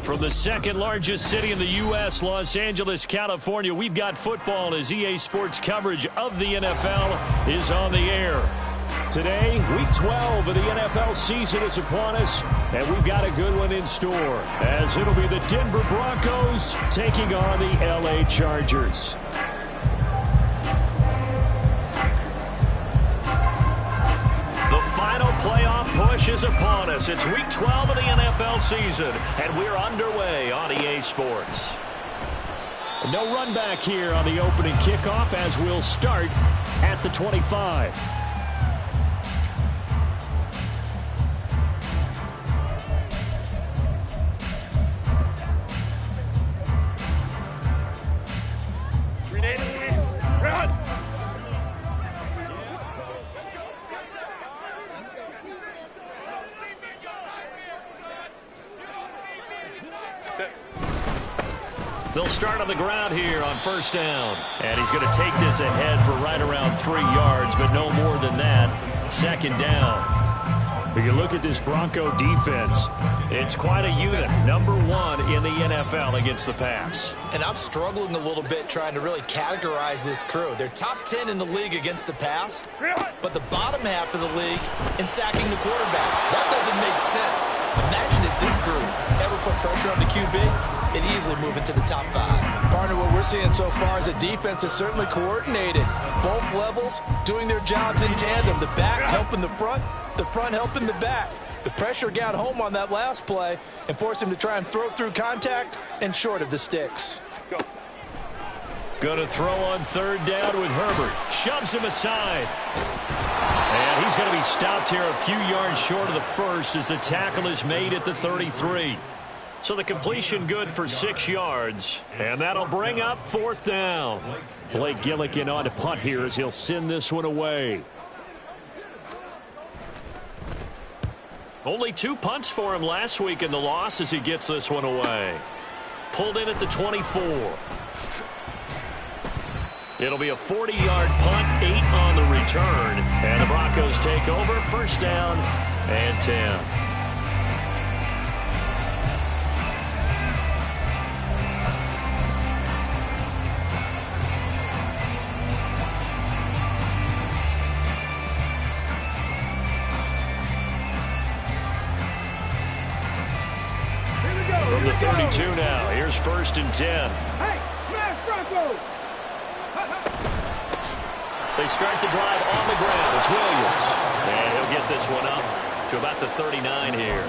From the second largest city in the U.S., Los Angeles, California, we've got football as EA Sports coverage of the NFL is on the air. Today, Week 12 of the NFL season is upon us, and we've got a good one in store, as it'll be the Denver Broncos taking on the L.A. Chargers. Final playoff push is upon us. It's Week 12 of the NFL season, and we're underway on EA Sports. No run back here on the opening kickoff as we'll start at the 25. They'll start on the ground here on first down. And he's going to take this ahead for right around 3 yards, but no more than that. Second down. If you look at this Bronco defense, it's quite a unit. Number 1 in the NFL against the pass. And I'm struggling a little bit trying to really categorize this crew. They're top 10 in the league against the pass, but the bottom half of the league in sacking the quarterback. That doesn't make sense. Imagine if this group ever put pressure on the QB. It easily move into the top 5. Partner, what we're seeing so far is the defense is certainly coordinated. Both levels doing their jobs in tandem. The back helping the front helping the back. The pressure got home on that last play and forced him to try and throw through contact and short of the sticks. Going to throw on third down with Herbert. Shoves him aside. And he's going to be stopped here a few yards short of the first as the tackle is made at the 33. So the completion good for 6 yards, and that'll bring up fourth down. Blake Gillikin on to punt here as he'll send this one away. Only 2 punts for him last week in the loss as he gets this one away. Pulled in at the 24. It'll be a 40-yard punt, 8 on the return, and the Broncos take over, first down and 10. From the 32 now, here's first and 10. Hey, smash Broncos! They start the drive on the ground. It's Williams. And he'll get this one up to about the 39 here.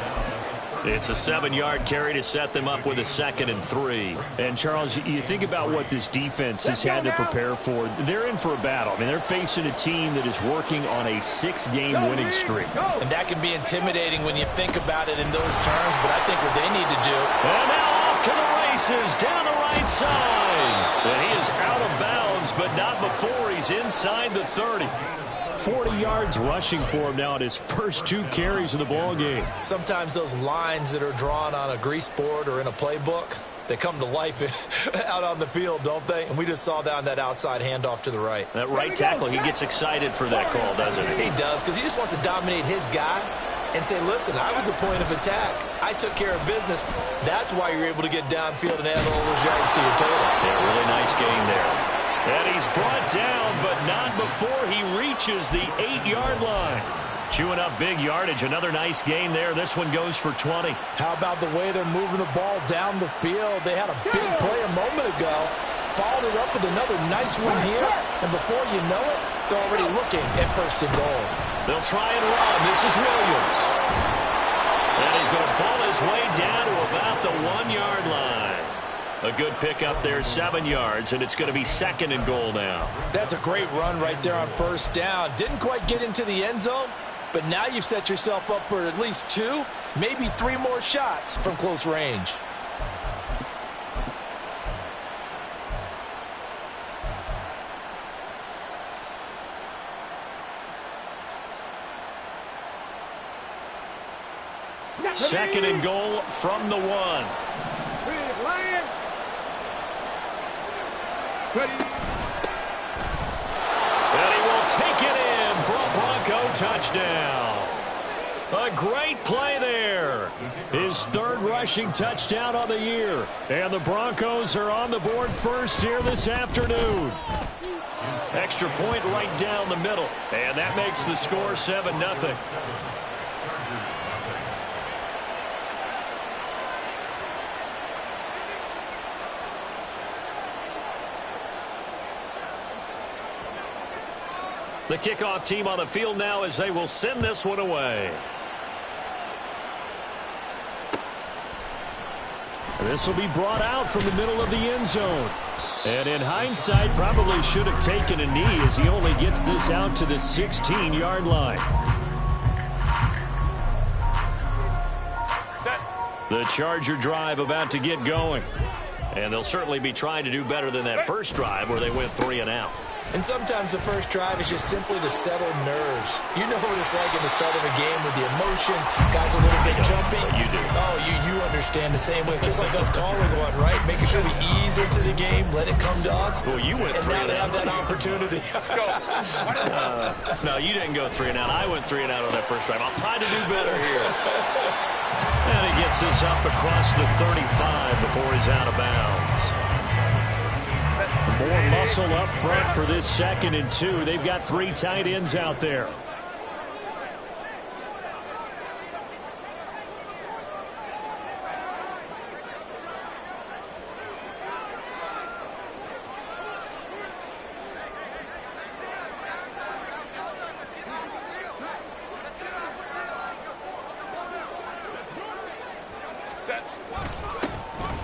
It's a 7-yard carry to set them up with a 2nd and 3. And, Charles, you think about what this defense has had to prepare for. They're in for a battle. I mean, they're facing a team that is working on a 6-game winning streak. And that can be intimidating when you think about it in those terms, but I think what they need to do. And now off to the races down the right side. And he is out of bounds, but not before he's inside the 30. 40 yards rushing for him now at his first 2 carries of the ball game. Sometimes those lines that are drawn on a grease board or in a playbook, they come to life out on the field, don't they? And we just saw down that outside handoff to the right. That right tackle, he gets excited for that call, doesn't he? He does, because he just wants to dominate his guy and say, listen, I was the point of attack. I took care of business. That's why you're able to get downfield and add all those yards to your total. Yeah, really nice game there. And he's brought down, but not before he reaches the 8-yard line. Chewing up big yardage. Another nice gain there. This one goes for 20. How about the way they're moving the ball down the field? They had a big play a moment ago. Followed it up with another nice one here. And before you know it, they're already looking at first and goal. They'll try and run. This is Williams. And he's going to pull his way down to about the 1-yard line. A good pickup there, 7 yards, and it's going to be 2nd and goal now. That's a great run right there on first down. Didn't quite get into the end zone, but now you've set yourself up for at least 2, maybe 3 more shots from close range. Second and goal from the 1. And he will take it in for a Bronco touchdown. A great play there. His 3rd rushing touchdown on the year. And the Broncos are on the board first here this afternoon. Extra point right down the middle. And that makes the score 7-0. The kickoff team on the field now as they will send this one away. This will be brought out from the middle of the end zone. And in hindsight, probably should have taken a knee as he only gets this out to the 16-yard line. The Charger drive about to get going. And they'll certainly be trying to do better than that first drive where they went 3 and out. And sometimes the first drive is just simply to settle nerves. You know what it's like at the start of a game with the emotion. Guys a little bit jumpy. You do. Oh, you understand the same way. It's just like us calling one, right? Making sure we ease into the game, let it come to us. Well, you went 3 and and now they out. have that opportunity. No, you didn't go 3 and out. I went 3 and out on that first drive. I'll try to do better here. And he gets this up across the 35 before he's out of bounds. More muscle up front for this 2nd and 2. They've got 3 tight ends out there.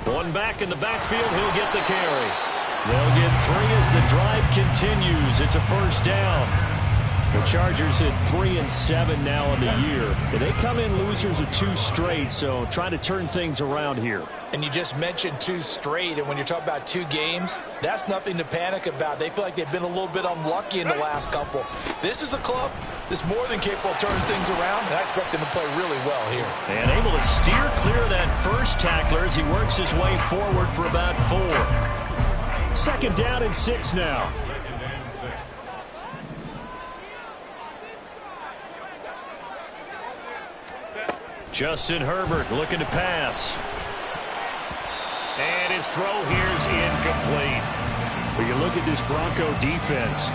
One back in the backfield. He'll get the carry. They'll get 3 as the drive continues. It's a first down. The Chargers at 3-7 now on the year. And they come in losers of 2 straight, so trying to turn things around here. And you just mentioned 2 straight, and when you're talking about 2 games, that's nothing to panic about. They feel like they've been a little bit unlucky in the last couple. This is a club that's more than capable of turning things around, and I expect them to play really well here. And able to steer clear of that first tackler as he works his way forward for about 4. 2nd down and 6 now. Justin Herbert looking to pass. And his throw here's incomplete. When you look at this Bronco defense,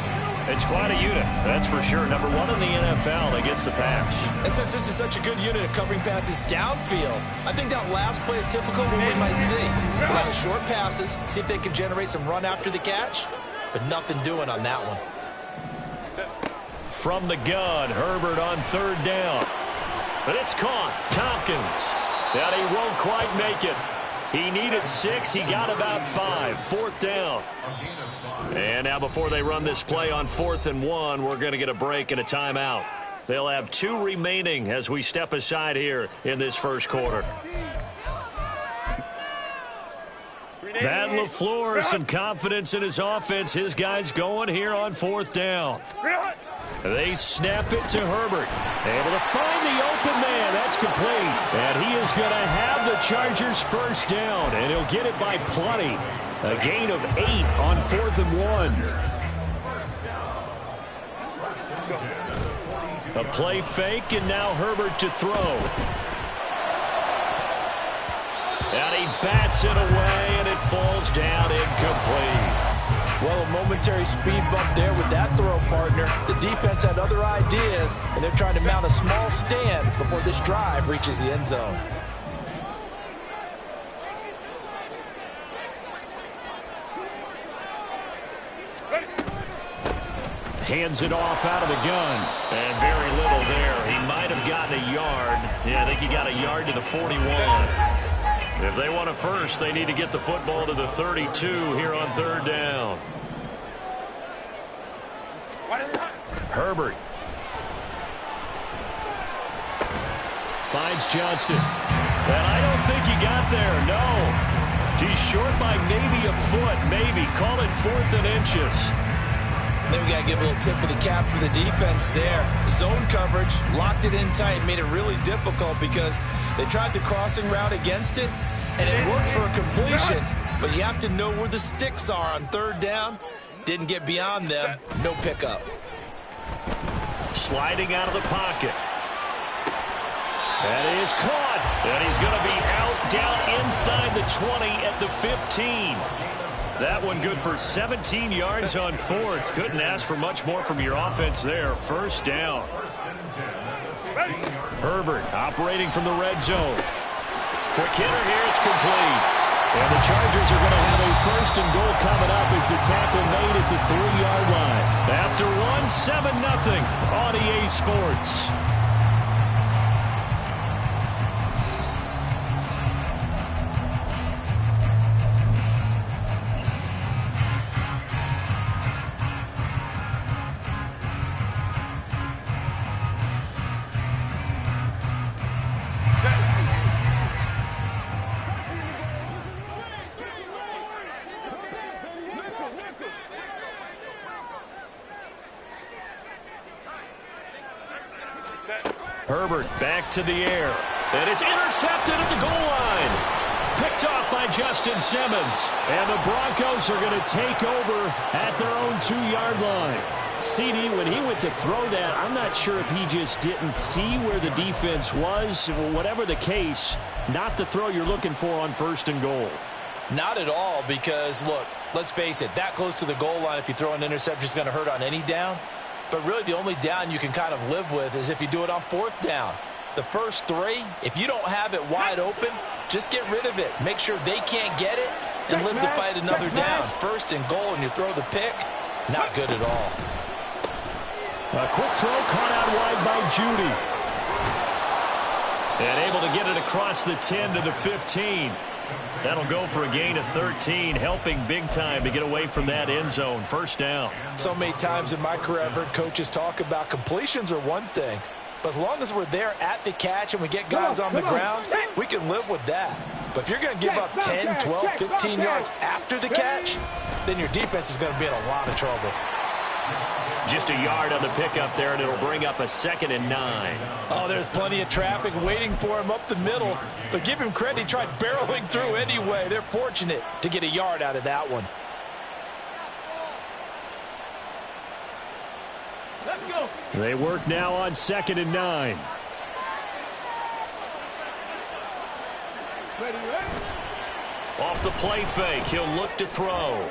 it's quite a unit, that's for sure. Number 1 in the NFL against the pass. And since this is such a good unit of covering passes downfield, I think that last play is typical of what we might see. A lot of short passes, see if they can generate some run after the catch, but nothing doing on that one. From the gun, Herbert on 3rd down. But it's caught. Tompkins. And he won't quite make it. He needed 6. He got about 5. 4th down. And now before they run this play on 4th and 1, we're going to get a break and a timeout. They'll have 2 remaining as we step aside here in this first quarter. Matt LaFleur, some confidence in his offense. His guys going here on 4th down. They snap it to Herbert. Able to find the open man. That's complete. And he is going to have the Chargers first down. And he'll get it by plenty. A gain of 8 on 4th and 1. A play fake, and now Herbert to throw. And he bats it away, and it falls down incomplete. Well, a momentary speed bump there with that throw, partner. The defense had other ideas, and they're trying to mount a small stand before this drive reaches the end zone. Hands it off out of the gun. And very little there. He might have gotten a yard. Yeah, I think he got a yard to the 41. If they want a first, they need to get the football to the 32 here on third down. Herbert finds Johnston. And I don't think he got there, no. He's short by maybe a foot, maybe. Call it 4th and inches. Then we got to give a little tip of the cap for the defense there. Zone coverage, locked it in tight, made it really difficult because they tried the crossing route against it, and it worked for a completion, but you have to know where the sticks are on third down. Didn't get beyond them, no pickup. Sliding out of the pocket. That is caught, and he's going to be out down inside the 20 at the 15. That one good for 17 yards on 4th. Couldn't ask for much more from your offense there. First down. Herbert operating from the red zone. Quick hitter here, it's complete. And the Chargers are going to have a 1st and goal coming up as the tackle made at the 3-yard line. After one, 7-0 on EA Sports. Herbert back to the air. And it's intercepted at the goal line. Picked off by Justin Simmons. And the Broncos are going to take over at their own 2-yard line. CD, when he went to throw that, I'm not sure if he just didn't see where the defense was. Whatever the case, not the throw you're looking for on 1st and goal. Not at all, because, look, let's face it, that close to the goal line, if you throw an interception, is going to hurt on any down. But really the only down you can kind of live with is if you do it on 4th down. The first 3, if you don't have it wide open, just get rid of it. Make sure they can't get it and live to fight another down. 1st and goal and you throw the pick, not good at all. A quick throw caught out wide by Judy. And able to get it across the 10 to the 15. That'll go for a gain of 13, helping big time to get away from that end zone. First down. So many times in my career I've heard coaches talk about completions are one thing, but as long as we're there at the catch and we get guys on the ground, we can live with that. But if you're going to give up 10, 12, 15 yards after the catch, then your defense is going to be in a lot of trouble. Just a yard on the pickup there, and it'll bring up a 2nd and 9. Oh, there's plenty of traffic waiting for him up the middle. But give him credit, he tried barreling through anyway. They're fortunate to get a yard out of that one. Let's go. They work now on 2nd and 9. Off the play fake, he'll look to throw.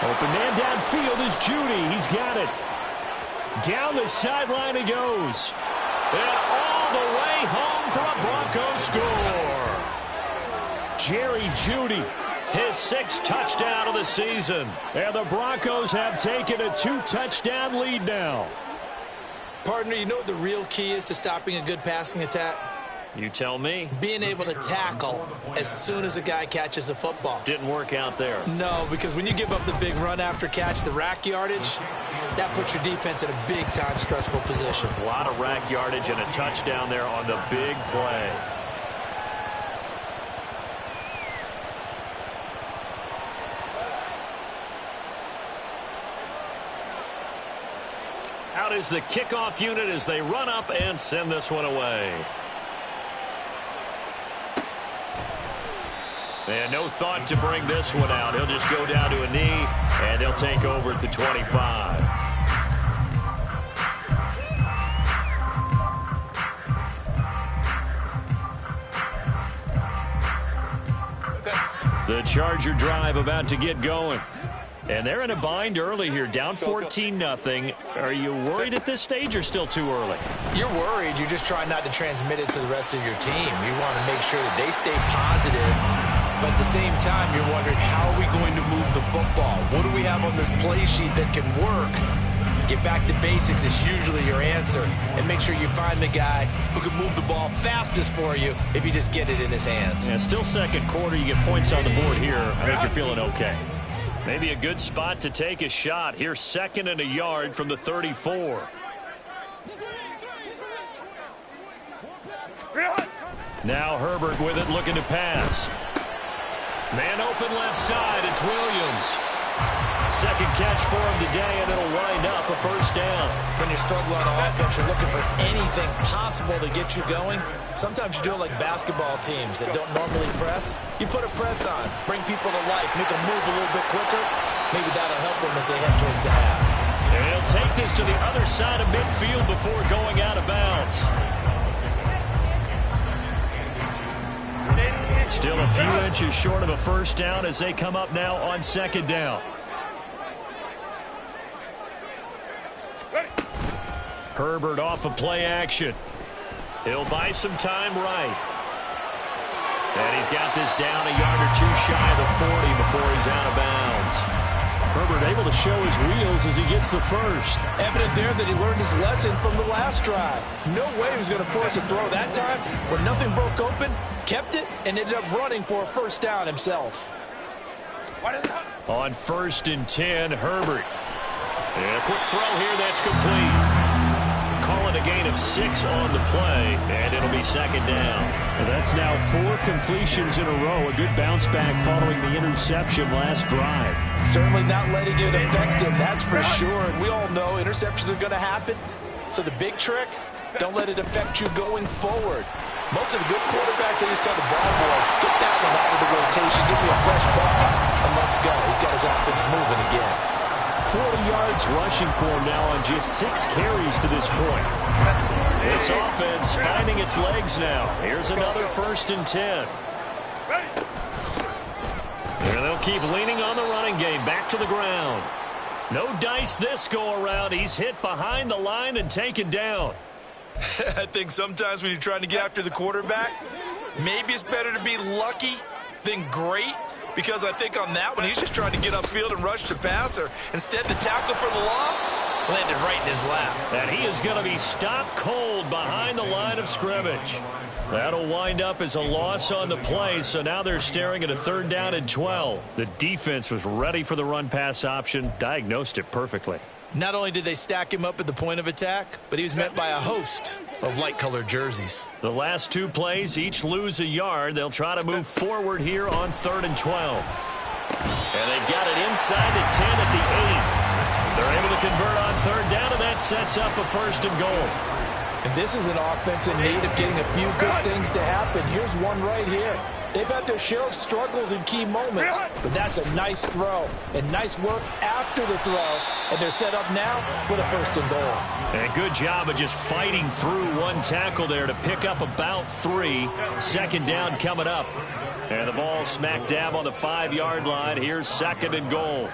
Open man downfield is Judy. He's got it. Down the sideline he goes. And all the way home for a Broncos score. Jerry Judy, his 6th touchdown of the season. And the Broncos have taken a 2-touchdown lead now. Partner, you know what the real key is to stopping a good passing attack? You tell me. Being able to tackle as soon as a guy catches the football. Didn't work out there. No, because when you give up the big run after catch, the rack yardage, that puts your defense in a big-time stressful position. A lot of rack yardage and a touchdown there on the big play. Out is the kickoff unit as they run up and send this one away. And no thought to bring this one out. He'll just go down to a knee, and they'll take over at the 25. The Charger drive about to get going. And they're in a bind early here, down 14-0. Are you worried at this stage or still too early? You're worried. You're just trying not to transmit it to the rest of your team. You want to make sure that they stay positive. But at the same time, you're wondering, how are we going to move the football? What do we have on this play sheet that can work? Get back to basics is usually your answer. And make sure you find the guy who can move the ball fastest for you if you just get it in his hands. Yeah, still second quarter. You get points on the board here. I think you're feeling okay. Maybe a good spot to take a shot. Here's 2nd and a yard from the 34. Now Herbert with it, looking to pass. Man open left side. It's Williams. Second catch for him today, and it'll wind up a first down. When you struggle on offense, you're looking for anything possible to get you going. Sometimes you do it like basketball teams that don't normally press. You put a press on, bring people to life, make them move a little bit quicker. Maybe that'll help them as they head towards the half. And he'll take this to the other side of midfield before going out of bounds. Still a few inches short of a first down as they come up now on 2nd down. Herbert off of play action. He'll buy some time right. And he's got this down a yard or two shy of the 40 before he's out of bounds. Herbert able to show his wheels as he gets the first. Evident there that he learned his lesson from the last drive. No way he was going to force a throw that time. When nothing broke open, kept it, and ended up running for a first down himself. On 1st and 10, Herbert. And a quick throw here that's complete. Call it a gain of 6 on the play, and it'll be 2nd down. And that's now 4 completions in a row. A good bounce back following the interception last drive. Certainly not letting it affect him, that's for sure. And we all know interceptions are going to happen. So the big trick, don't let it affect you going forward. Most of the good quarterbacks they just tell the ball boy, get that one out of the rotation, give me a fresh ball, and let's go. He's got his offense moving again. 40 yards rushing for him now on just 6 carries to this point. This offense finding its legs now. Here's another 1st and 10. And they'll keep leaning on the running game. Back to the ground. No dice this go around. He's hit behind the line and taken down. I think sometimes when you're trying to get after the quarterback, maybe it's better to be lucky than great. Because I think on that one, he's just trying to get upfield and rush the passer. Instead, the tackle for the loss landed right in his lap. And he is going to be stopped cold behind the line of scrimmage. That'll wind up as a loss on the play, so now they're staring at a 3rd down and 12. The defense was ready for the run-pass option, diagnosed it perfectly. Not only did they stack him up at the point of attack, but he was met by a host of light-colored jerseys. The last 2 plays each lose a yard. They'll try to move forward here on 3rd and 12. And they've got it inside the 10 at the 8. They're able to convert on 3rd down, and that sets up a 1st and goal. And this is an offense in need of getting a few good things to happen. Here's one right here. They've had their share of struggles in key moments, but that's a nice throw and nice work after the throw, and they're set up now with a 1st and goal. And a good job of just fighting through one tackle there to pick up about 3. 2nd down coming up. And the ball smack dab on the 5-yard line. Here's 2nd and goal.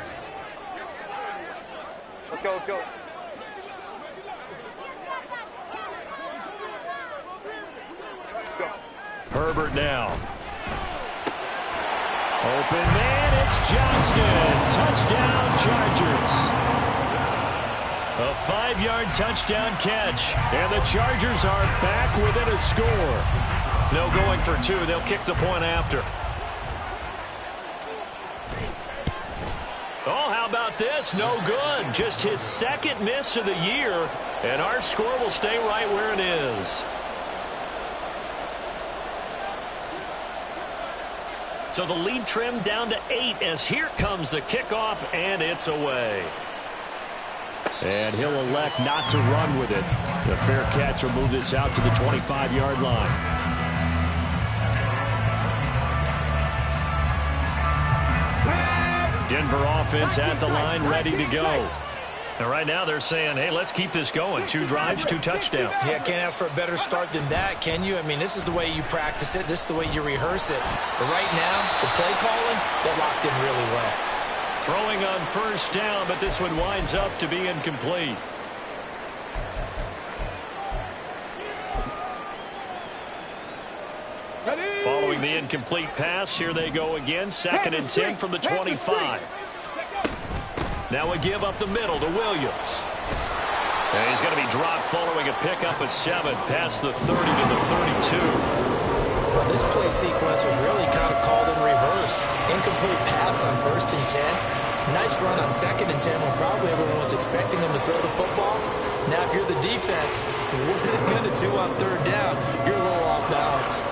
Let's go, let's go. Herbert now. Open man, it's Johnston. Touchdown, Chargers. A 5-yard touchdown catch. And the Chargers are back within a score. No going for 2. They'll kick the point after. Oh, how about this? No good. Just his 2nd miss of the year. And our score will stay right where it is. So the lead trimmed down to 8 as here comes the kickoff, and it's away. And he'll elect not to run with it. The fair catch will move this out to the 25-yard line. Denver offense at the line, ready to go. And right now they're saying, hey, let's keep this going. 2 drives, 2 touchdowns. Yeah, can't ask for a better start than that, can you? I mean, this is the way you practice it. This is the way you rehearse it. But right now, the play calling, they're locked in really well. Throwing on 1st down, but this one winds up to be incomplete. Following the incomplete pass, here they go again. 2nd and 10 from the 25. Now a give up the middle to Williams. And he's going to be dropped following a pickup of 7 past the 30 to the 32. Well, this play sequence was really kind of called in reverse. Incomplete pass on 1st and 10. Nice run on 2nd and 10 when probably everyone was expecting him to throw the football. Now, if you're the defense, what are they going to do on 3rd down? You're a little off balance.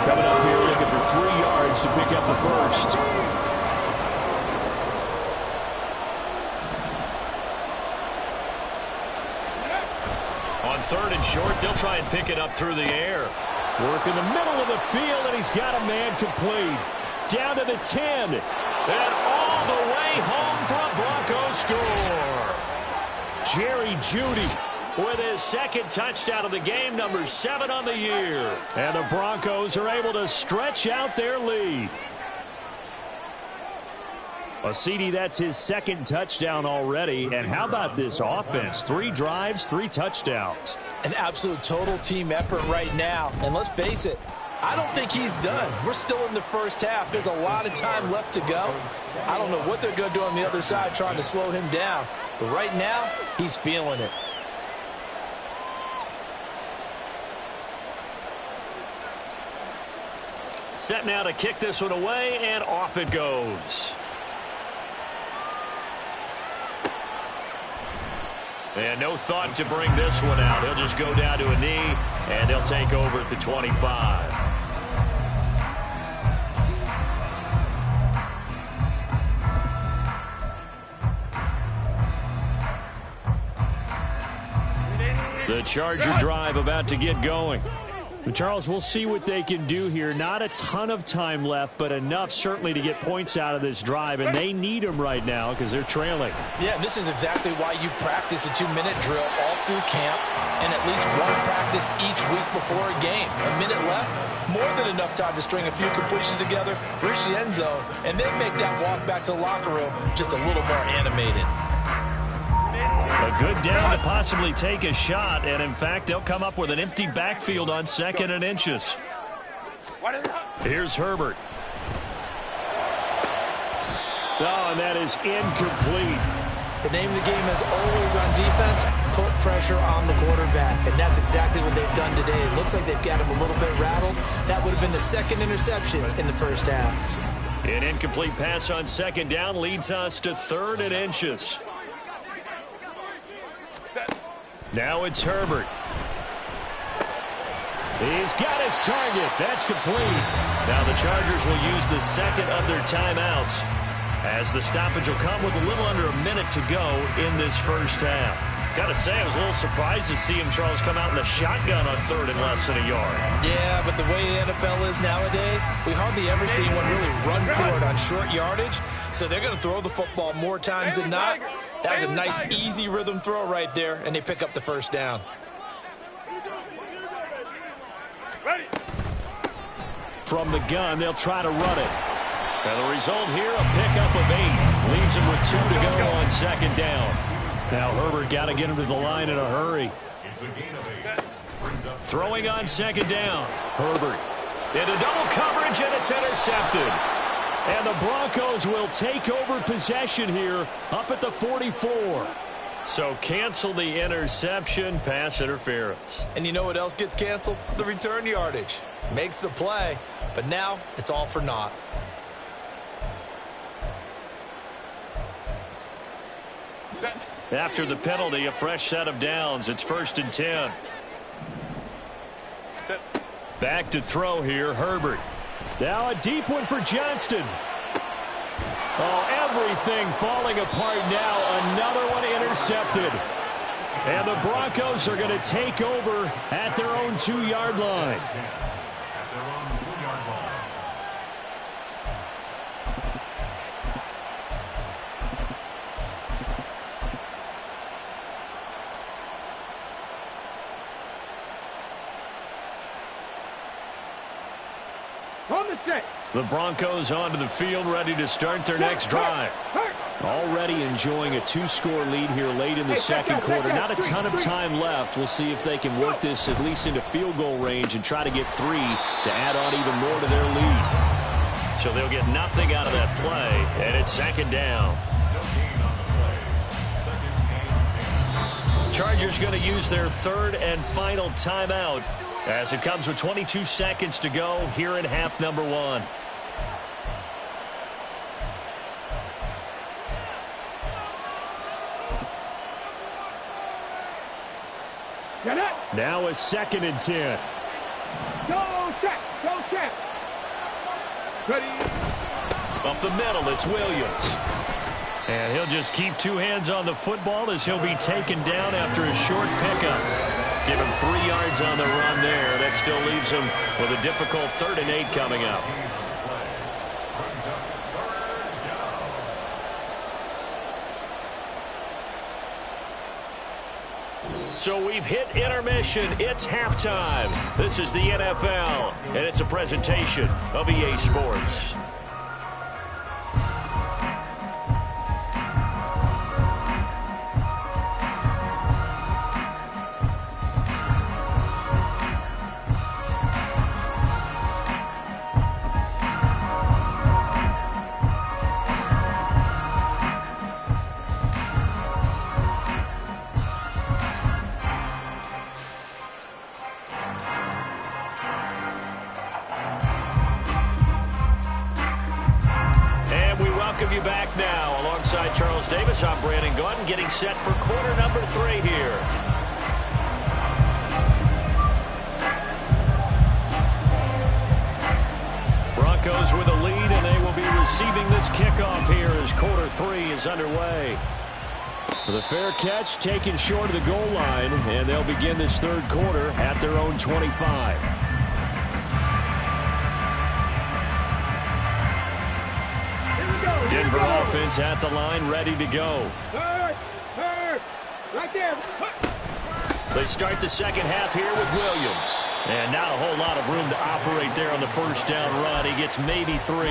Coming up here looking for 3 yards to pick up the first. On 3rd and short, they'll try and pick it up through the air. Work in the middle of the field, and he's got a man complete. Down to the 10. And all the way home for a Broncos score. Jerry Jeudy with his 2nd touchdown of the game, number 7 on the year. And the Broncos are able to stretch out their lead. Well, CD, that's his 2nd touchdown already. And how about this offense? 3 drives, 3 touchdowns. An absolute total team effort right now. And let's face it, I don't think he's done. We're still in the first half. There's a lot of time left to go. I don't know what they're going to do on the other side trying to slow him down. But right now, he's feeling it. Set now to kick this one away, and off it goes. And no thought to bring this one out. He'll just go down to a knee, and they'll take over at the 25. The Charger drive about to get going. Charles, we'll see what they can do here. Not a ton of time left, but enough certainly to get points out of this drive, and they need them right now because they're trailing. Yeah, this is exactly why you practice a 2-minute drill all through camp and at least one practice each week before a game. A minute left, more than enough time to string a few completions together, reach the end zone, and then make that walk back to the locker room just a little more animated. A good down to possibly take a shot, and in fact, they'll come up with an empty backfield on 2nd and inches. Here's Herbert. Oh, and that is incomplete. The name of the game is always on defense, put pressure on the quarterback, and that's exactly what they've done today. It looks like they've got him a little bit rattled. That would have been the 2nd interception in the first half. An incomplete pass on 2nd down leads us to 3rd and inches. Now it's Herbert. He's got his target. That's complete. Now the Chargers will use the 2nd of their timeouts as the stoppage will come with a little under a minute to go in this first half. Got to say, I was a little surprised to see him, Charles, come out in a shotgun on 3rd and less than a yard. Yeah, but the way the NFL is nowadays, we hardly ever see anyone really run for it on short yardage. So they're going to throw the football more times than not. That was a nice, easy rhythm throw right there, and they pick up the 1st down. From the gun, they'll try to run it. And the result here, a pickup of 8. Leaves him with 2 to go on 2nd down. Now Herbert got to get him to the line in a hurry. Throwing on 2nd down. Herbert. Into double coverage, and it's intercepted. And the Broncos will take over possession here up at the 44. So cancel the interception, pass interference. And you know what else gets canceled? The return yardage. Makes the play, but now it's all for naught. After the penalty, a fresh set of downs. It's 1st and 10. Back to throw here, Herbert. Now a deep one for Johnston. Oh, everything falling apart now. Another one intercepted. And the Broncos are going to take over at their own 2-yard line. The Broncos onto the field, ready to start their next drive. Already enjoying a 2-score lead here late in the second quarter. Not a ton of time left. We'll see if they can work this at least into field goal range and try to get 3 to add on even more to their lead. So they'll get nothing out of that play, and it's second down. Chargers going to use their third and final timeout as it comes with 22 seconds to go here in half number 1. Now a 2nd and 10. Go check. Go check. Ready. Up the middle, it's Williams. And he'll just keep 2 hands on the football as he'll be taken down after a short pickup. Give him 3 yards on the run there. That still leaves him with a difficult 3rd and 8 coming up. So we've hit intermission. It's halftime. This is the NFL, and it's a presentation of EA Sports. Getting set for quarter number 3 here. Broncos with a lead, and they will be receiving this kickoff here as quarter 3 is underway. The fair catch taken short of the goal line, and they'll begin this 3rd quarter at their own 25. Denver offense at the line, ready to go. Right there. They start the second half here with Williams. And not a whole lot of room to operate there on the first down run. He gets maybe 3.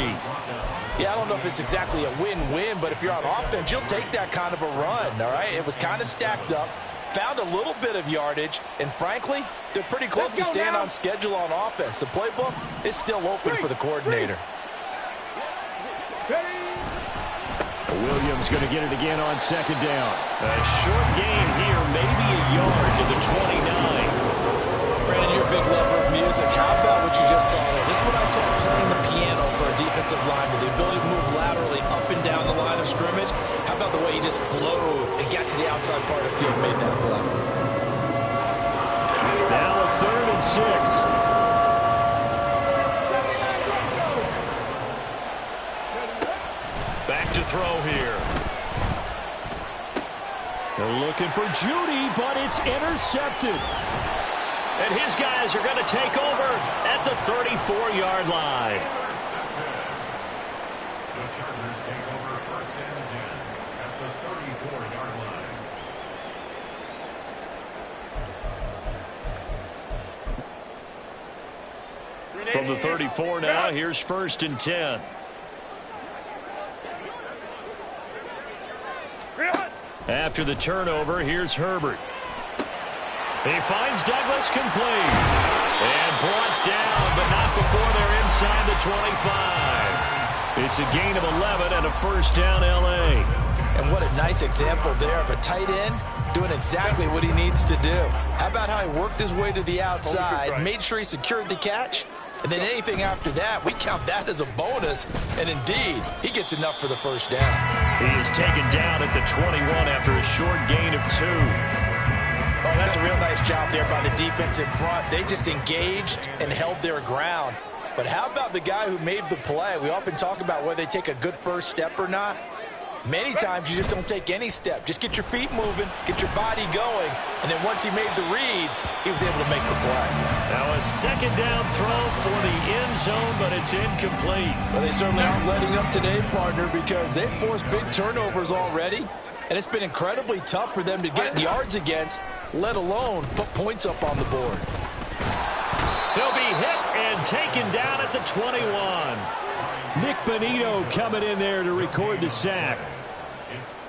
Yeah, I don't know if it's exactly a win-win, but if you're on offense, you'll take that kind of a run, all right? It was kind of stacked up, found a little bit of yardage, and frankly, they're pretty close to staying on schedule on offense. The playbook is still open for the coordinator. Williams going to get it again on 2nd down. A short gain here, maybe a yard to the 29. Brandon, you're a big lover of music. How about what you just saw there? This is what I call playing the piano for a defensive lineman. The ability to move laterally up and down the line of scrimmage. How about the way he just flowed and got to the outside part of the field and made that play? Now a 3rd and 6. Back to throw here. They're looking for Judy, but it's intercepted. And his guys are going to take over at the 34-yard line. The Chargers take over 1st and 10 at the 34-yard line. From the 34 now, here's 1st and 10. After the turnover, here's Herbert. He finds Douglas complete. And brought down, but not before they're inside the 25. It's a gain of 11 and a 1st down, L.A. And what a nice example there of a tight end doing exactly what he needs to do. How about how he worked his way to the outside, made sure he secured the catch, and then anything after that, we count that as a bonus. And indeed, he gets enough for the 1st down. He is taken down at the 21 after a short gain of 2. Oh, that's a real nice job there by the defense in front. They just engaged and held their ground. But how about the guy who made the play? We often talk about whether they take a good first step or not. Many times you just don't take any step. Just get your feet moving, get your body going, and then once he made the read, he was able to make the play. Now a 2nd down throw for the end zone, but it's incomplete. Well, they certainly aren't letting up today, partner, because they've forced big turnovers already, and it's been incredibly tough for them to get yards against, let alone put points up on the board. He'll be hit and taken down at the 21. Nick Bonito coming in there to record the sack.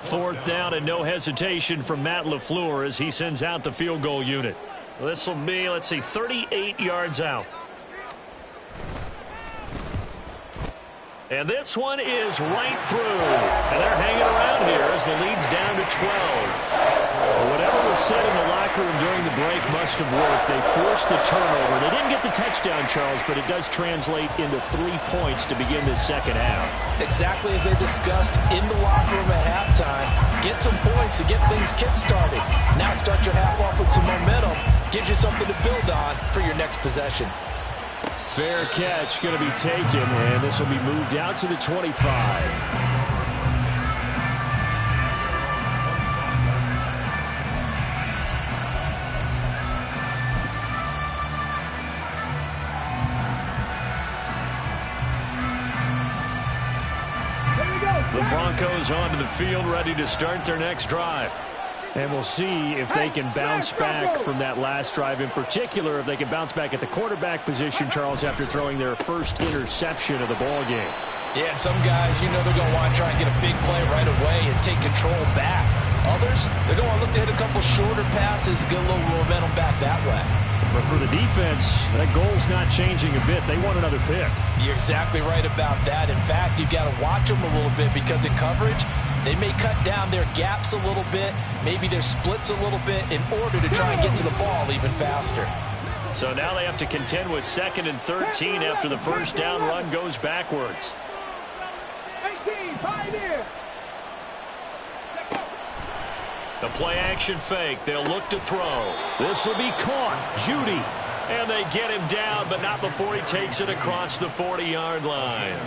4th down and no hesitation from Matt LaFleur as he sends out the field goal unit. This will be, let's see, 38 yards out. And this one is right through. And they're hanging around here as the lead's down to 12. Well, whatever was said in the locker room during the break must have worked. They forced the turnover. They didn't get the touchdown, Charles, but it does translate into 3 points to begin this second half. Exactly as they discussed in the locker room at halftime. Get some points to get things kick-started. Now start your half off with some momentum. Gives you something to build on for your next possession. Fair catch going to be taken, and this will be moved out to the 25. The Broncos onto the field, ready to start their next drive. And we'll see if they can bounce back from that last drive. In particular, if they can bounce back at the quarterback position, Charles, after throwing their first interception of the ball game. Yeah, some guys, you know they're going to want to try and get a big play right away and take control back. Others, they're going to look to hit a couple shorter passes, get a little momentum back that way. But for the defense, that goal's not changing a bit. They want another pick. You're exactly right about that. In fact, you've got to watch them a little bit because in coverage, they may cut down their gaps a little bit, maybe their splits a little bit in order to try and get to the ball even faster. So now they have to contend with 2nd and 13 after the first down run goes backwards. 18, find in. The play action fake. They'll look to throw. This will be caught. Judy. And they get him down, but not before he takes it across the 40-yard line.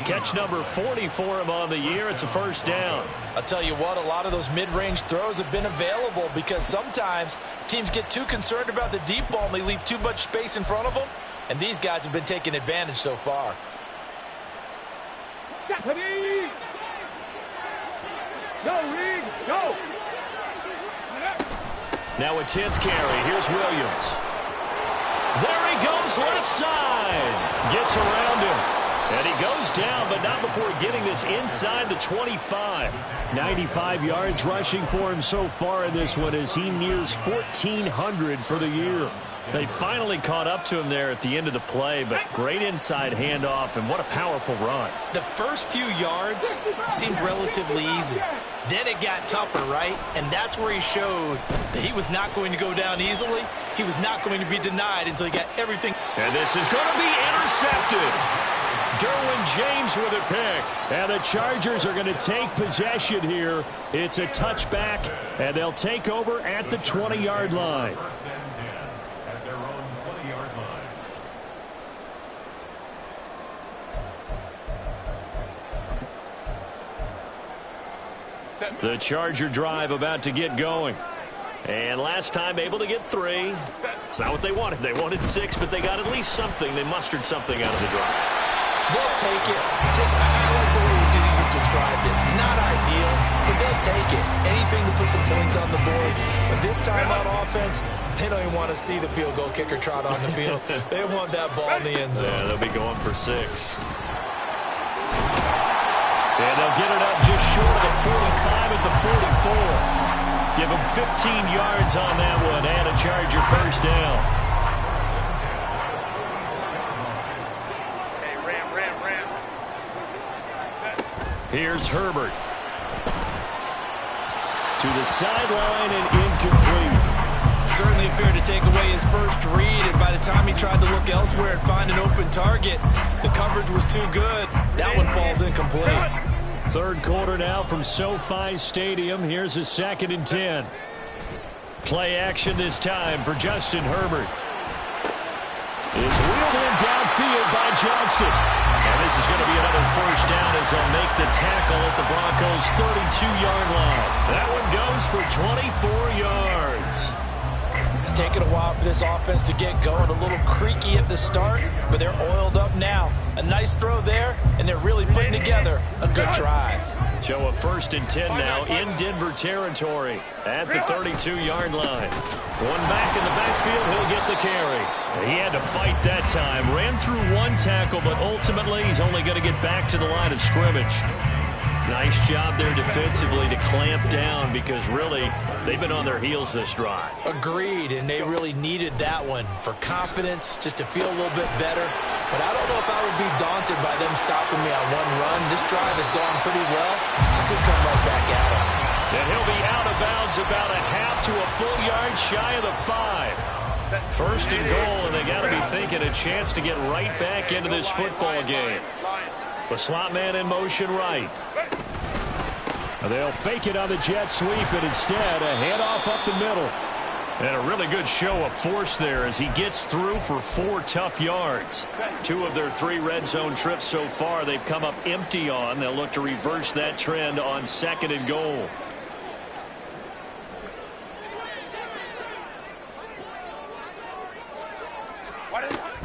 Catch number 40 for him on the year. It's a first down. I'll tell you what, a lot of those mid-range throws have been available because sometimes teams get too concerned about the deep ball and they leave too much space in front of them. And these guys have been taking advantage so far. Stephanie! Go, Reed, go! Now a 10th carry. Here's Williams. There he goes, left side. Gets around him. And he goes down, but not before getting this inside the 25. 95 yards rushing for him so far in this one as he nears 1,400 for the year. They finally caught up to him there at the end of the play, but great inside handoff, and what a powerful run. The first few yards seemed relatively easy. Then it got tougher, right? And that's where he showed that he was not going to go down easily. He was not going to be denied until he got everything. And this is going to be intercepted. Derwin James with a pick. And the Chargers are going to take possession here. It's a touchback, and they'll take over at the 20-yard line. 1st and 10 at their own 20-yard line. The Charger drive about to get going. And last time able to get 3. It's not what they wanted. They wanted 6, but they got at least something. They mustered something out of the drive. They'll take it. I like the way you've described it. Not ideal, but they'll take it. Anything to put some points on the board. But this time on offense, they don't even want to see the field goal kicker trot on the field. They want that ball in the end zone. Yeah, they'll be going for 6. And they'll get it up just short of the 45 at the 44. Give them 15 yards on that one and a Charger first down. Here's Herbert. To the sideline and incomplete. Certainly appeared to take away his first read, and by the time he tried to look elsewhere and find an open target, the coverage was too good. That one falls incomplete. 3rd quarter now from SoFi Stadium. Here's a 2nd and 10. Play action this time for Justin Herbert. Is wheeled in downfield by Johnston. And this is going to be another first down as they'll make the tackle at the Broncos' 32-yard line. That one goes for 24 yards. It's taken a while for this offense to get going. A little creaky at the start, but they're oiled up now. A nice throw there, and they're really putting together a good drive. Show a 1st and 10 now in Denver territory at the 32-yard line. One back in the backfield, he'll get the carry. He had to fight that time. Ran through one tackle, but ultimately he's only going to get back to the line of scrimmage. Nice job there defensively to clamp down because really they've been on their heels this drive. Agreed, and they really needed that one for confidence, just to feel a little bit better. But I don't know if I would be daunted by them stopping me on one run. This drive has gone pretty well. I could come right back at him. And he'll be out of bounds about a half to a full yard shy of the 5. First and goal, and they got to be thinking a chance to get right back into this football game. The slot man in motion right. They'll fake it on the jet sweep, and instead a handoff up the middle. And a really good show of force there as he gets through for 4 tough yards. 2 of their 3 red zone trips so far they've come up empty on. They'll look to reverse that trend on 2nd and goal.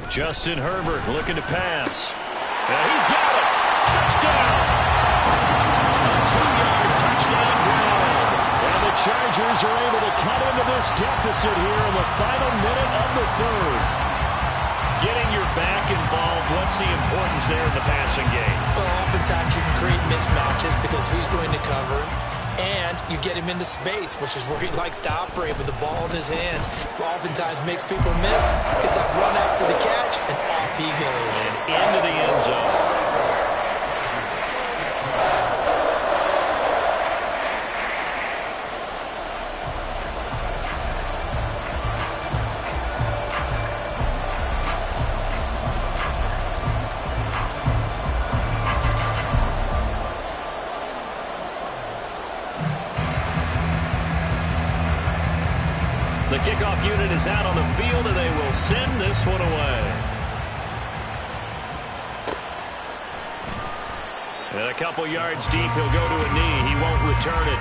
Justin Herbert looking to pass. And he's got it. Touchdown. A 2-yard touchdown ground. And the Chargers are able to cut into this deficit here in the final minute of the 3rd. Getting your back involved, what's the importance there in the passing game? Well, oftentimes you can create mismatches because who's going to cover him? And you get him into space, which is where he likes to operate with the ball in his hands. Oftentimes makes people miss, gets that run after the catch, and off he goes. And into the end zone. The kickoff unit is out on the field, and they will send this one away. And a couple yards deep, he'll go to a knee. He won't return it,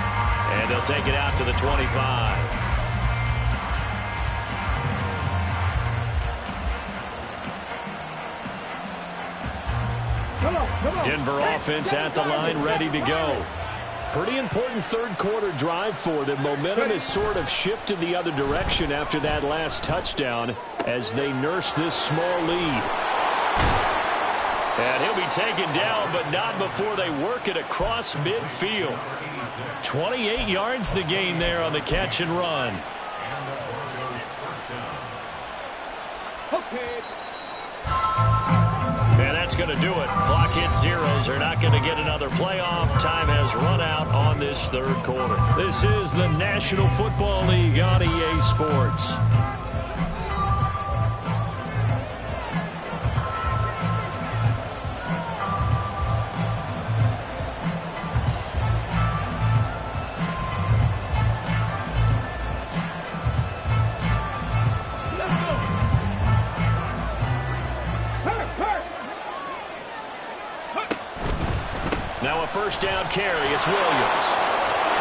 and they'll take it out to the 25. Denver offense at the line, ready to go. Pretty important 3rd quarter drive for them. Momentum has sort of shifted the other direction after that last touchdown as they nurse this small lead. And he'll be taken down, but not before they work it across midfield. 28 yards the gain there on the catch and run. Okay. And that's going to do it. Clock hits zeros. They're not going to get another playoff. Time has run out on this 3rd quarter. This is the National Football League on EA Sports. Now a first down carry. It's Williams.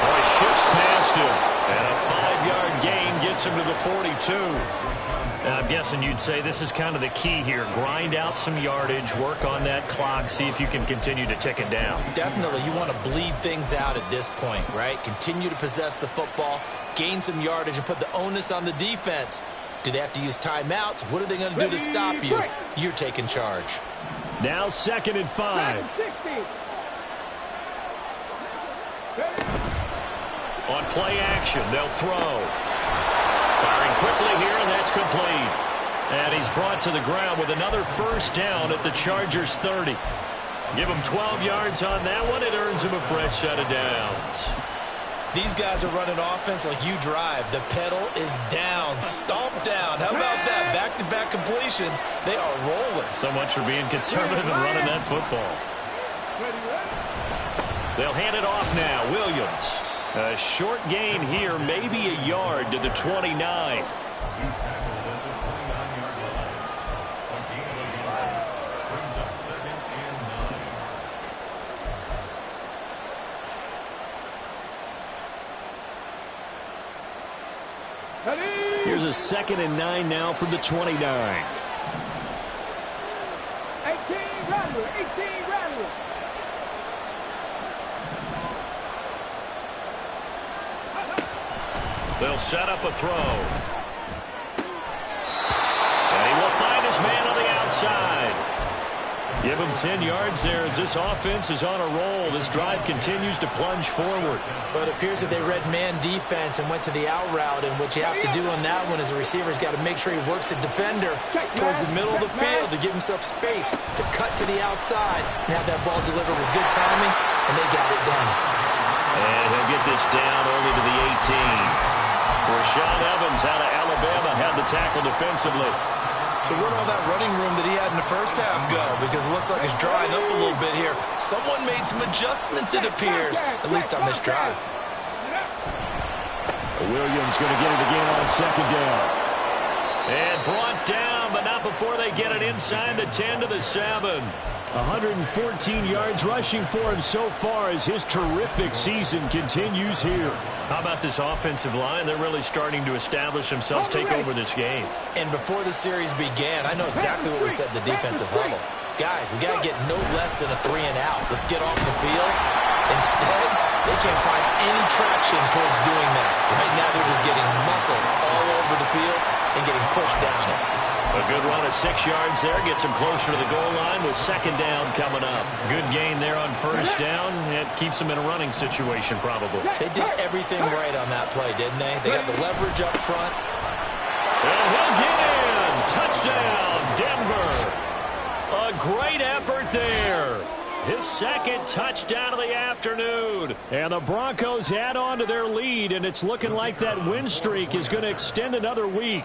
Oh, he shifts past him. And a 5-yard gain gets him to the 42. And I'm guessing you'd say this is kind of the key here. Grind out some yardage, work on that clock, see if you can continue to tick it down. Definitely. You want to bleed things out at this point, right? Continue to possess the football, gain some yardage, and put the onus on the defense. Do they have to use timeouts? What are they going to do to stop you? You're taking charge. Now 2nd and 5. On play action, they'll throw. Firing quickly here, and that's complete. And he's brought to the ground with another first down at the Chargers' 30. Give him 12 yards on that one. It earns him a fresh set of downs. These guys are running offense like you drive. The pedal is down, stomp down. How about that? Back-to-back completions. They are rolling. So much for being conservative and running that football. They'll hand it off now. Williams. A short gain here, maybe a yard to the 29. He's tackled at the 29-yard line. A gain of 5 brings up 2nd and 9. Here's a 2nd and 9 now from the 29. 18 Rattler, 18 Rattler. They'll set up a throw. And he will find his man on the outside. Give him 10 yards there as this offense is on a roll. This drive continues to plunge forward. But it appears that they read man defense and went to the out route, and what you have to do on that one is the receiver's got to make sure he works the defender towards the middle of the field to give himself space to cut to the outside and have that ball delivered with good timing, and they got it done. And he'll get this down only to the 18. Rashaan Evans out of Alabama had the tackle defensively. So where'd all that running room that he had in the first half go? Because it looks like it's drying up a little bit here. Someone made some adjustments, it appears, at least on this drive. Williams going to get it again on second down. And brought down, but not before they get it inside the 10 to the 7. 114 yards rushing for him so far as his terrific season continues here. How about this offensive line? They're really starting to establish themselves, take over this game. And before the series began, I know exactly what we said in the defensive huddle. Guys, we got to get no less than a 3 and out. Let's get off the field. Instead, they can't find any traction towards doing that. Right now, they're just getting muscled all over the field and getting pushed down it. A good run of 6 yards there. Gets them closer to the goal line with second down coming up. Good gain there on first down. It keeps them in a running situation probably. They did everything right on that play, didn't they? They got the leverage up front. And he'll get in. Touchdown, Denver. A great effort there. His second touchdown of the afternoon. And the Broncos add on to their lead, and it's looking like that win streak is going to extend another week.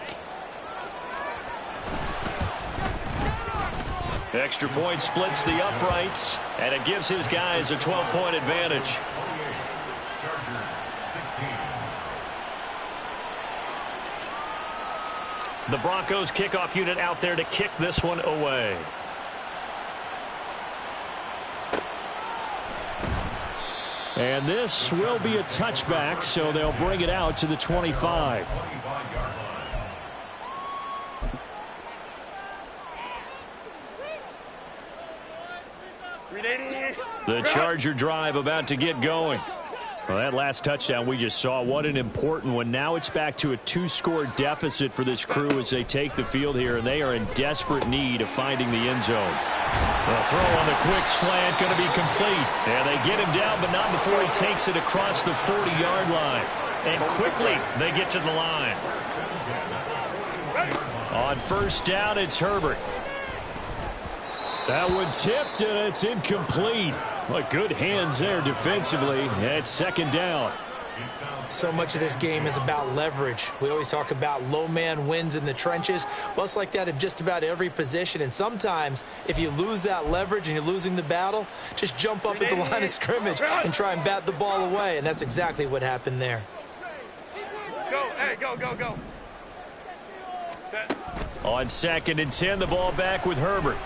Extra point splits the uprights, and it gives his guys a 12-point advantage. The Broncos kickoff unit out there to kick this one away. And this will be a touchback, so they'll bring it out to the 25. The Charger drive about to get going. Well, that last touchdown we just saw, what an important one. Now it's back to a 2-score deficit for this crew as they take the field here, and they are in desperate need of finding the end zone. The throw on the quick slant going to be complete. And they get him down, but not before he takes it across the 40-yard line. And quickly they get to the line. On first down, it's Herbert. That one tipped, and it's incomplete. But good hands there defensively at second down. So much of this game is about leverage. We always talk about low man wins in the trenches. Well, it's like that in just about every position. And sometimes, if you lose that leverage and you're losing the battle, just jump up at the line of scrimmage and try and bat the ball away. And that's exactly what happened there. Go, hey, go, go, go. On second and 10, the ball back with Herbert.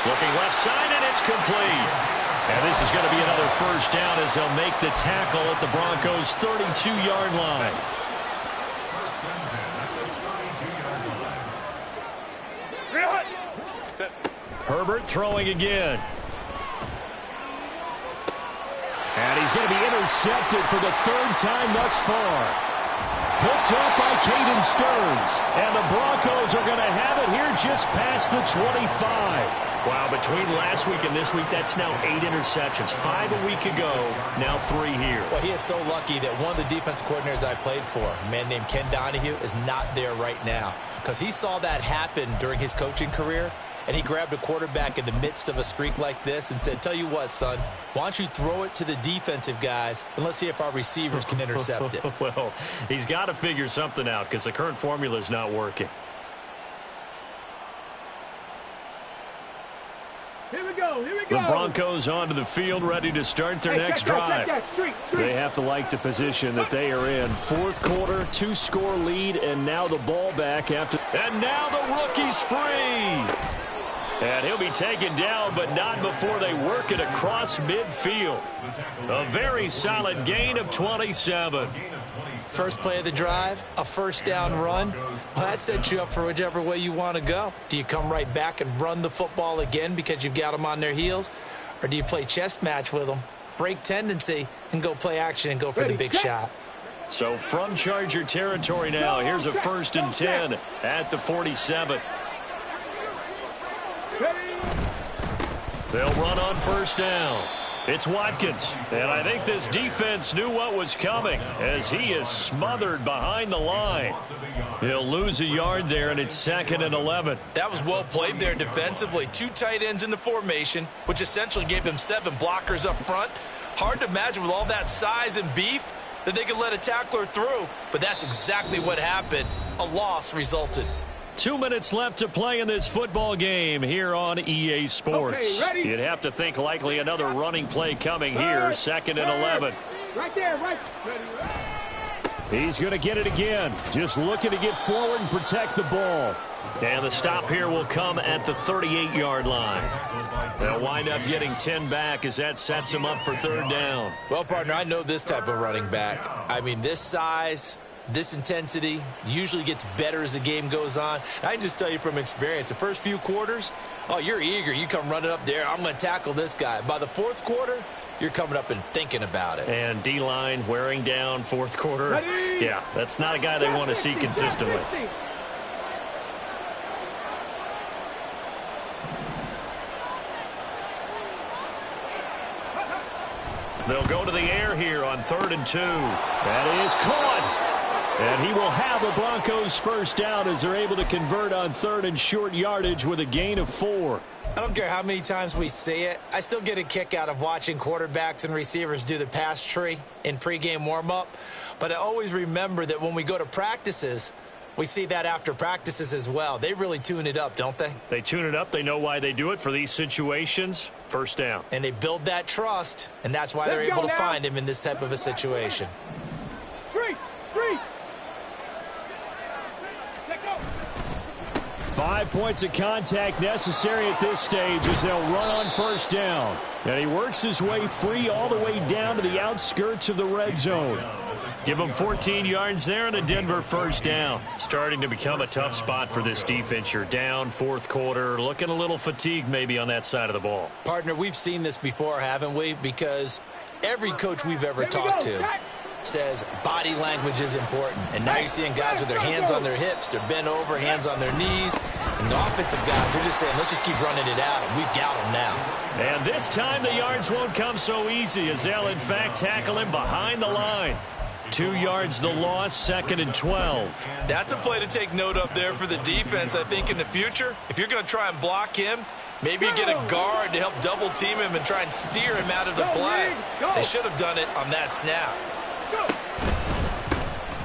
Looking left side, and it's complete. And this is going to be another first down as they'll make the tackle at the Broncos' 32-yard line. Herbert throwing again. And he's going to be intercepted for the third time thus far. Picked up by Caden Stearns. And the Broncos are going to have it here just past the 25. Wow, between last week and this week, that's now 8 interceptions. 5 a week ago, now 3 here. Well, he is so lucky that one of the defensive coordinators I played for, a man named Ken Donahue, is not there right now. Because he saw that happen during his coaching career, and he grabbed a quarterback in the midst of a streak like this and said, tell you what, son, why don't you throw it to the defensive guys, and let's see if our receivers can intercept it. Well, he's got to figure something out because the current formula is not working. Here we go, here we go. The Broncos onto the field, ready to start their next drive. They have to like the position that they are in. Fourth quarter, 2-score lead, and now the ball back after. And now the rookie's free. And he'll be taken down, but not before they work it across midfield. A very solid gain of 27. First play of the drive, a first down run. Well, that sets you up for whichever way you want to go. Do you come right back and run the football again because you've got them on their heels? Or do you play chess match with them, break tendency, and go play action and go for the big shot? So from Charger territory now, here's a 1st and 10 at the 47. They'll run on first down. It's Watkins, and I think this defense knew what was coming as he is smothered behind the line. He'll lose a yard there, and it's 2nd and 11. That was well played there defensively. 2 tight ends in the formation, which essentially gave them 7 blockers up front. Hard to imagine with all that size and beef that they could let a tackler through, but that's exactly what happened. A loss resulted. 2 minutes left to play in this football game here on EA Sports. Okay, ready? You'd have to think likely another running play coming here, 2nd and 11. Right there, right. Ready. He's going to get it again. Just looking to get forward and protect the ball. And the stop here will come at the 38-yard line. They'll wind up getting 10 back as that sets him up for 3rd down. Well, partner, I know this type of running back. I mean, this size, this intensity usually gets better as the game goes on. I can just tell you from experience, the first few quarters, oh, you're eager. You come running up there, I'm going to tackle this guy. By the 4th quarter, you're coming up and thinking about it. And D-line wearing down 4th quarter. Ready? Yeah, that's not a guy they want to see consistently. They'll go to the air here on 3rd and 2. That is caught. And he will have the Broncos first down as they're able to convert on 3rd and short yardage with a gain of 4. I don't care how many times we see it. I still get a kick out of watching quarterbacks and receivers do the pass tree in pregame warm-up. But I always remember that when we go to practices, we see that after practices as well. They really tune it up, don't they? They tune it up. They know why they do it for these situations. First down. And they build that trust, and that's why they're Let's able go to now. find him in this type of a situation. 3. Let go. 5 points of contact necessary at this stage as they'll run on first down. And he works his way free all the way down to the outskirts of the red zone. Give him 14 yards there and a Denver first down. Starting to become a tough spot for this defense. You're down 4th quarter, looking a little fatigued maybe on that side of the ball. Partner, we've seen this before, haven't we? Because every coach we've ever talked to says body language is important. And now you're seeing guys with their hands on their hips, they're bent over, hands on their knees. And the offensive guys, they're just saying, let's just keep running it out, and we've got them now. And this time the yards won't come so easy as they'll, in fact, tackle him behind the line. 2 yards the loss, 2nd and 12. That's a play to take note of there for the defense, I think, in the future. If you're going to try and block him, maybe you get a guard to help double-team him and try and steer him out of the play. They should have done it on that snap.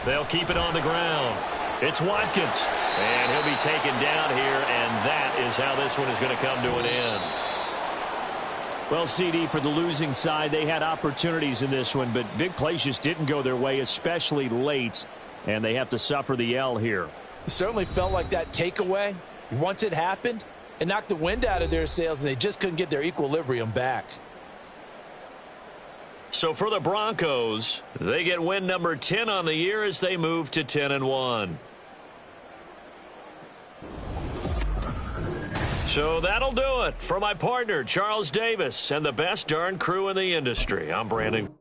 They'll keep it on the ground. It's Watkins, and he'll be taken down here, and that is how this one is going to come to an end. Well, CD, for the losing side, they had opportunities in this one, but big plays just didn't go their way, especially late, and they have to suffer the L here. It certainly felt like that takeaway, once it happened, it knocked the wind out of their sails, and they just couldn't get their equilibrium back. So for the Broncos, they get win number 10 on the year as they move to 10-1. So that'll do it. For my partner, Charles Davis, and the best darn crew in the industry, I'm Brandon.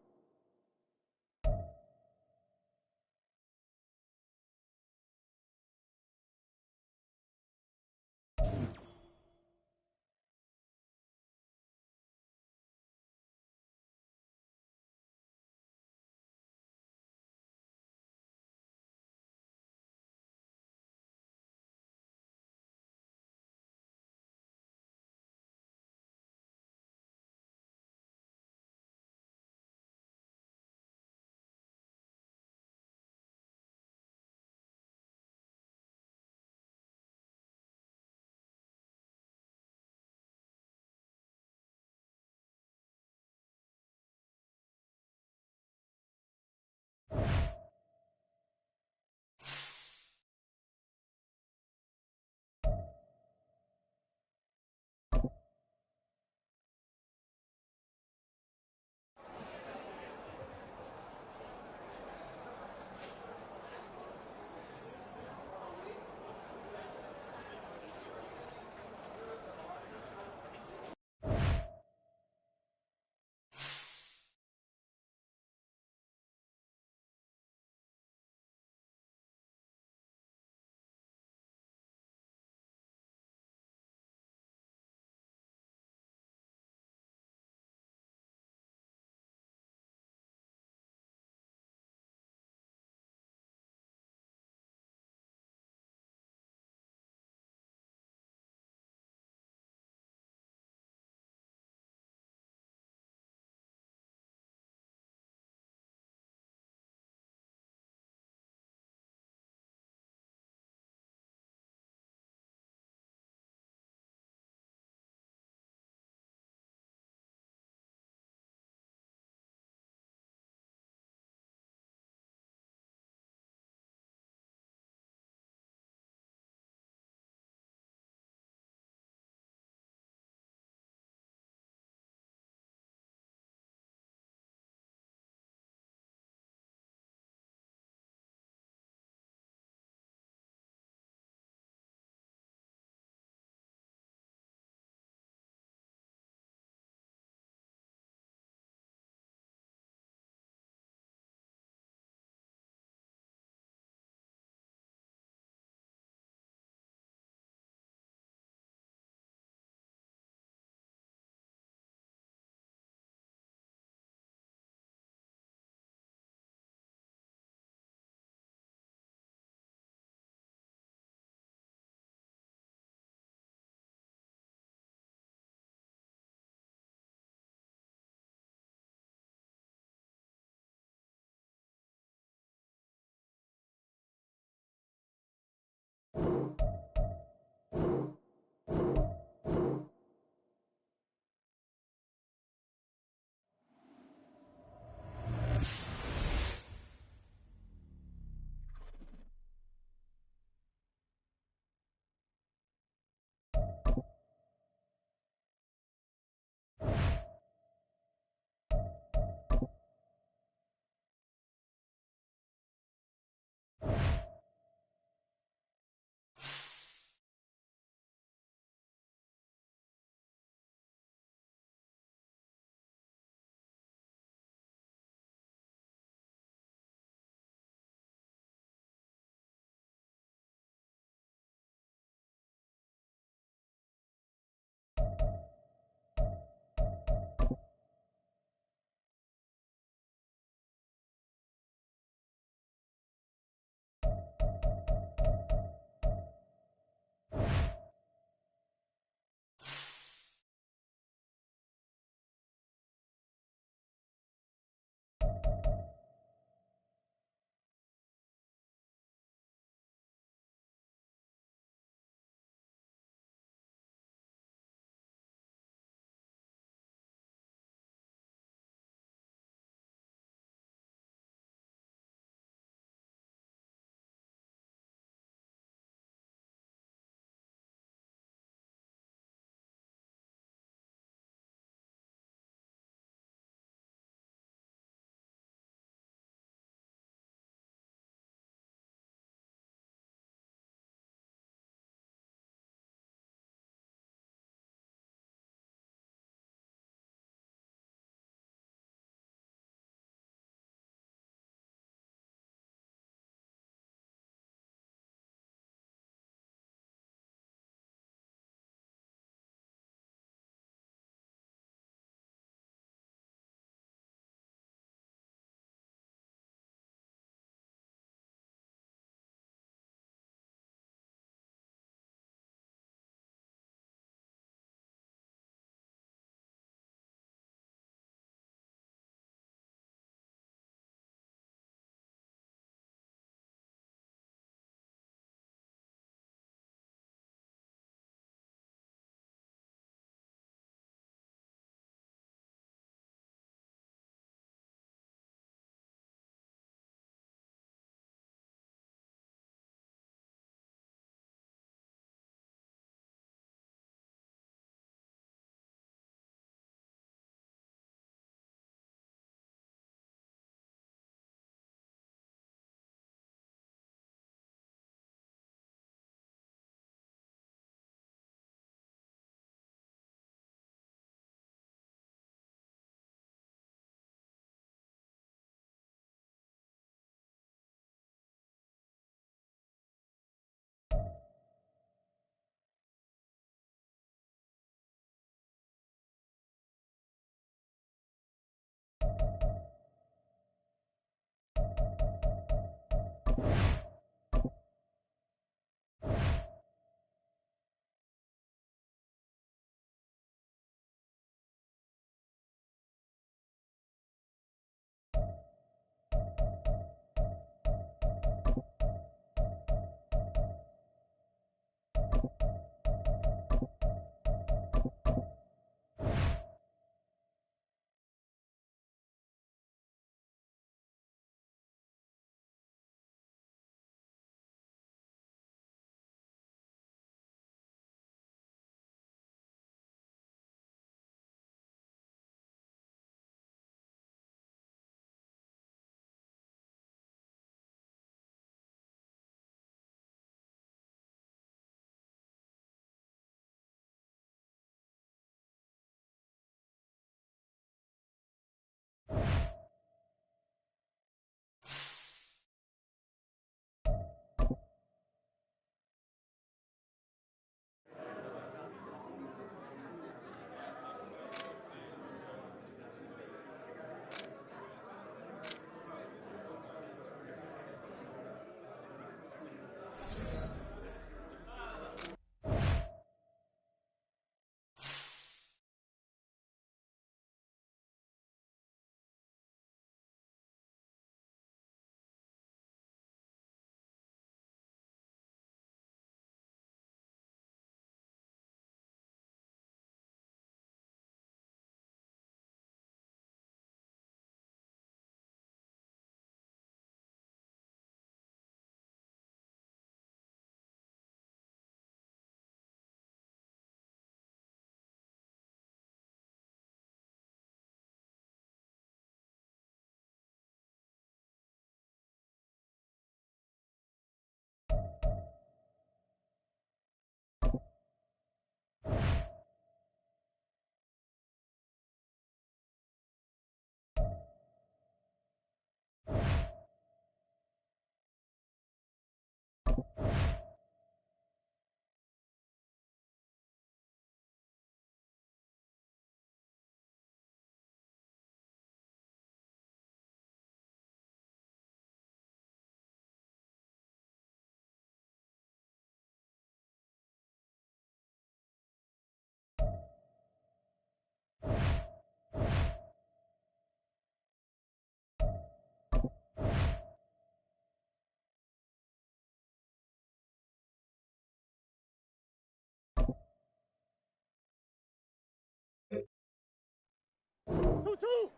2-2.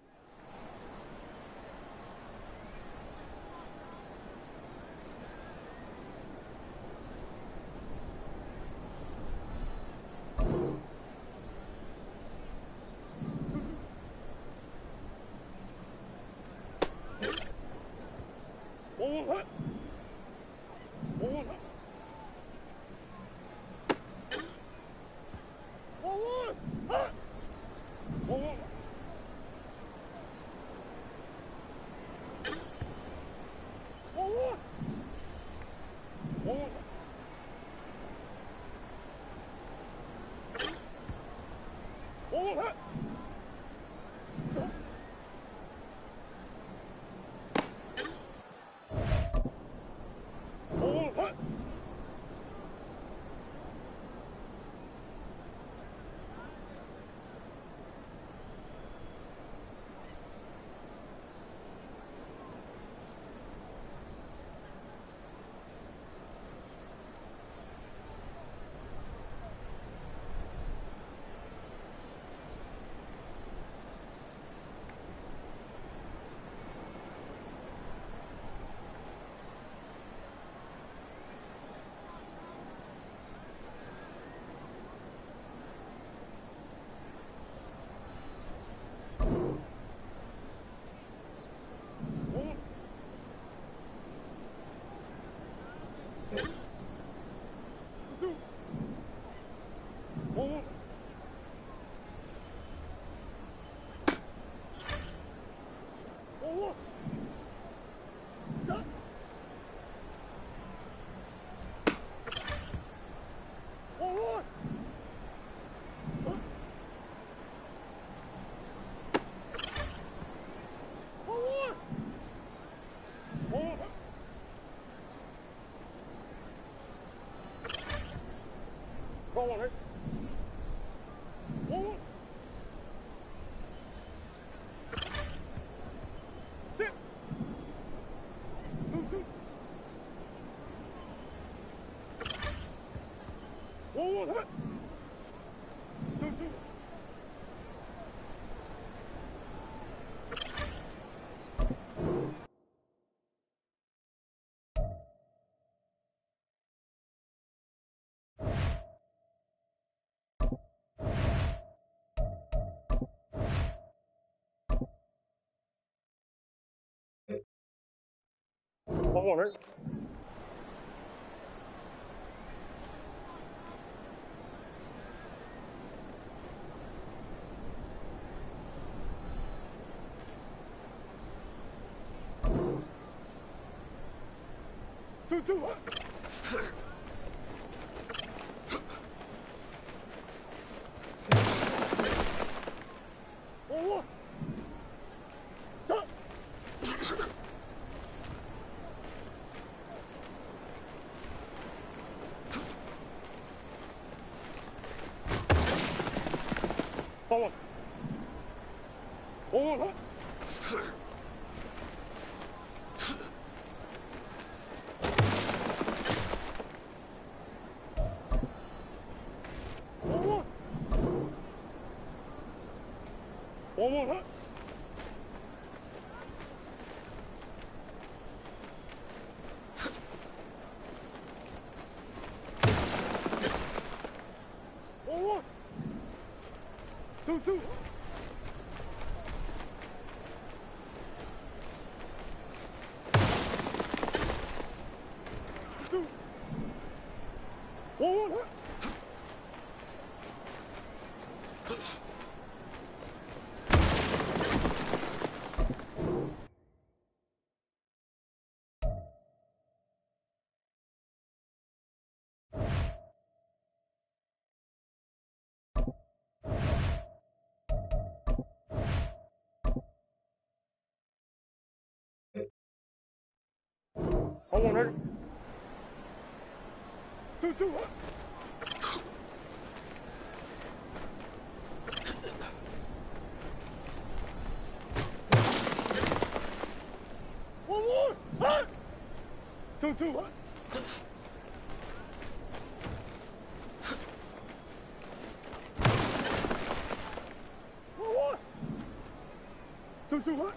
Go on, sit. 2-2. 1-1. 2-2. One, right? 2-2. 1-1. Stop. 1-1. 1-1. 1-1. 1-1. 1-1. 2-2. 2. 1-1. 1-1. 2-2. 1-1. 2-2. 1-1. 2-2.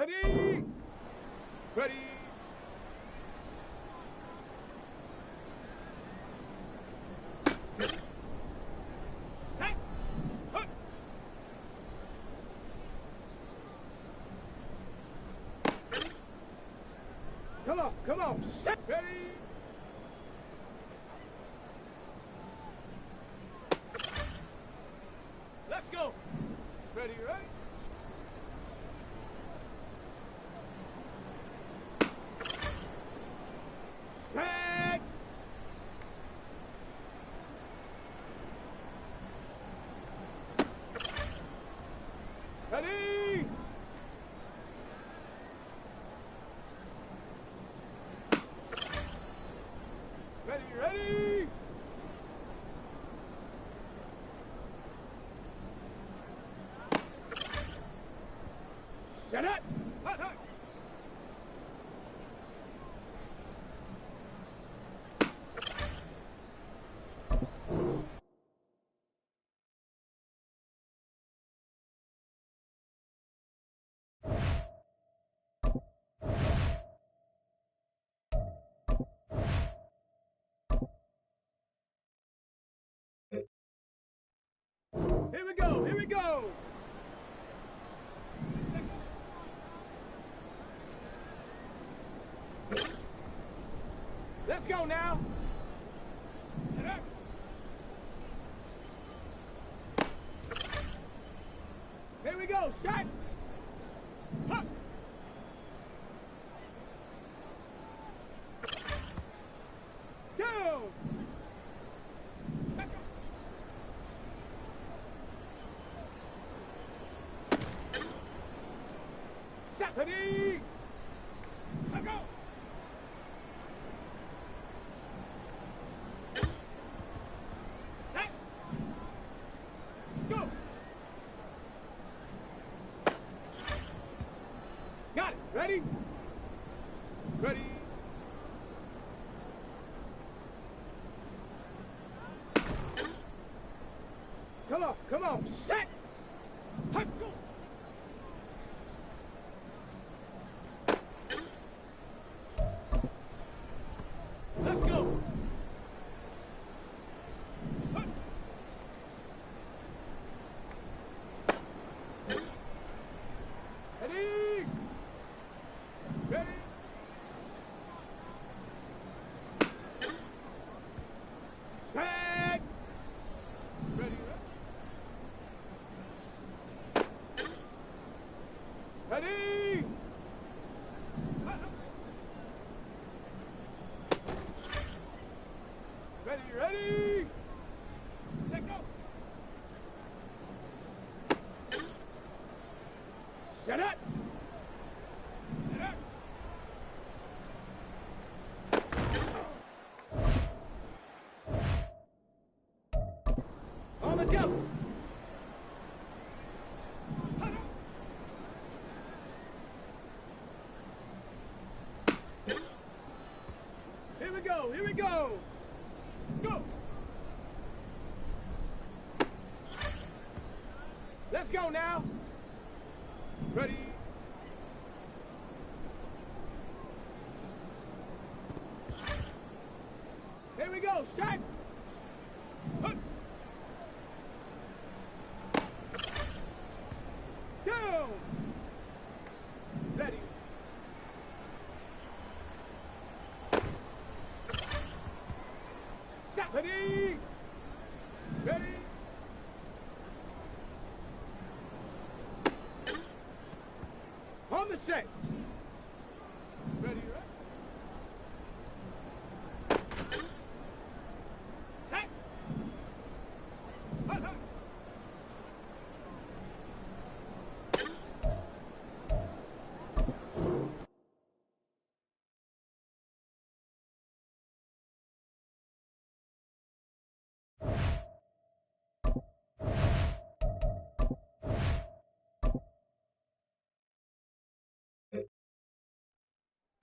Ready? Ready? Hey! Huh! Come on, set! Ready? Let's go! Ready, ready? Set! Ready? Ready, ready? Set it! Hut, hut. Here we go, here we go! Let's go now! Here we go, shot! Huh. Down! Ready? Let's go! Hey! Go! Got it! Ready? Ready? Come on! Set! Hut, go! Let's go! Hut. Ready? Ready? Set! Ready? Ready? Ready, ready? Let go. Set it. Set it. On the jump. Here we go, here we go. Go! Let's go now! Ready? Here we go! Shot! Up. Down! Ready? Shot! Ready? Ready? On the set. Ready, ready? Set. Hut, hut.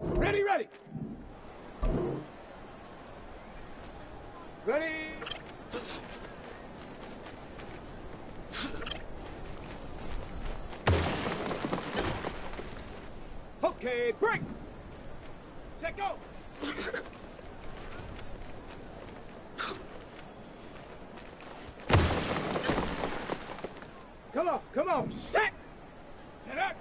Ready, ready. Ready. Okay, break. Set go. Come on, set. Get up.